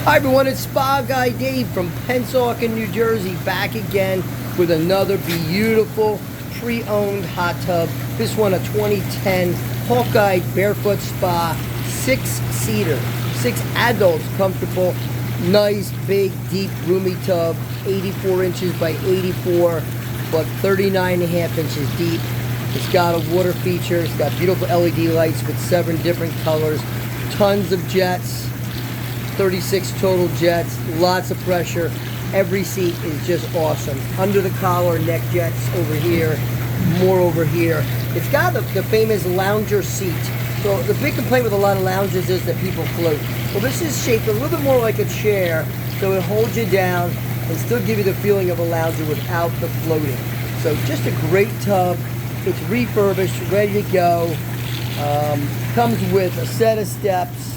Hi everyone, it's Spa Guy Dave from Pennsauken, New Jersey, back again with another beautiful pre-owned hot tub. This one a 2010 Hawkeye Barefoot Spa, 6-seater, 6 adults, comfortable, nice, big, deep, roomy tub, 84 inches by 84, but 39.5 inches deep. It's got a water feature, it's got beautiful LED lights with 7 different colors, tons of jets, 36 total jets, lots of pressure. Every seat is just awesome. Under the collar, neck jets over here, more over here. It's got the famous lounger seat. So the big complaint with a lot of lounges is that people float. Well, this is shaped a little bit more like a chair, so it holds you down and still give you the feeling of a lounger without the floating. So just a great tub. It's refurbished, ready to go. Comes with a set of steps.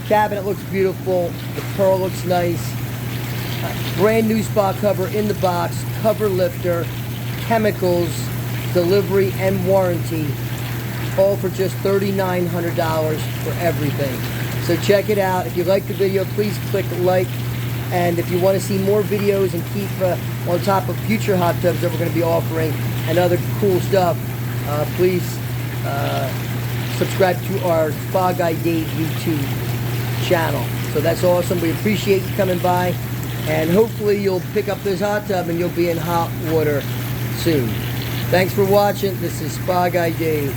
Cabinet looks beautiful. The pearl looks nice. Brand new spa cover in the box. Cover lifter, chemicals, delivery, and warranty. All for just $3,900 for everything. So check it out. If you like the video, please click like. And if you want to see more videos and keep on top of future hot tubs that we're going to be offering and other cool stuff, please subscribe to our Spa Guy Dave YouTube channel. So that's awesome. We appreciate you coming by, and hopefully you'll pick up this hot tub and you'll be in hot water soon. Thanks for watching. This is Spa Guy Dave.